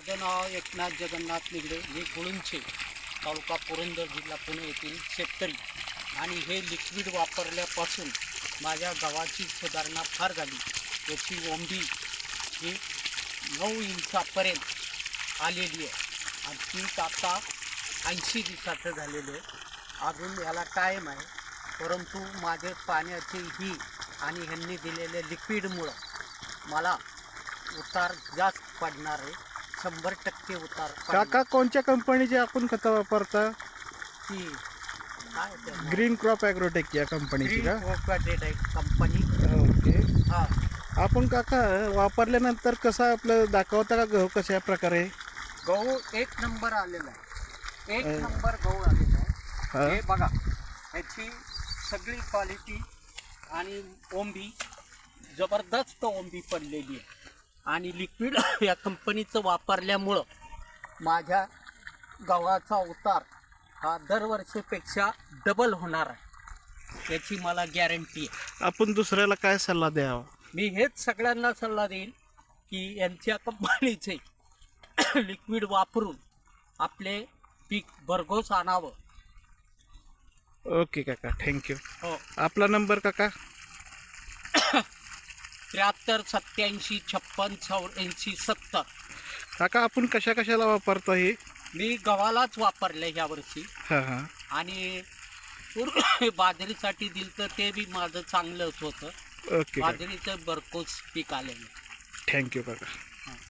माझं नाव एकनाथ जगन्नाथ निगडे, मी गुळुंचे, तालुका पुरंदर, जिल्हा पुणे येथील शेतकरी. आणि हे लिक्विड वापरल्यापासून माझ्या गव्हाची सुधारणा फार झाली. याची ओंबी ही 9 इंचापर्यंत आलेली आहे आणि ती आता 80 दिवसाचं झालेलं आहे. अजून याला टाईम आहे, परंतु माझे पाण्याची ही आणि ह्यांनी दिलेल्या लिक्विडमुळं मला उतार जास्त पडणार आहे. 100% उतार काका कोणत्या कंपनीचे आपण खतं वापरता? ती काय ते ग्रीन क्रॉप ॲग्रोटेक या कंपनीची का? कंपनी. ओके. हां, आपण काका वापरल्यानंतर कसं आपलं दाखवता का गहू कशा प्रकारे? गहू 1 नंबर आलेला आहे. 1 नंबर गहू आलेला आहे. हे बघा, ह्याची सगळी क्वालिटी आणि ओंबी जबरदस्त ओंबी पडलेली आहे. आणि लिक्विड या कंपनीचं वापरल्यामुळं माझ्या गव्हाचा उतार हा दरवर्षीपेक्षा डबल होणार आहे, याची मला गॅरंटी आहे. आपण दुसऱ्याला काय सल्ला द्यावा? मी हेच सगळ्यांना सल्ला देईन की यांच्या कंपनीचे लिक्विड वापरून आपले पीक भरघोस आणावं. ओके काका, थँक्यू. हो. आपला नंबर काका? 73 87 56 84 70. काका आपण कशाला वापरता हे? मी गव्हालाच वापरलं यावर्षी. हां हां. आणि पूर्वी बाजरीसाठी दिलं तर ते बी माझं चांगलंच होतं. ओके काका, बाजरीचं भरघोस पीक आलेलं. थँक्यू काका.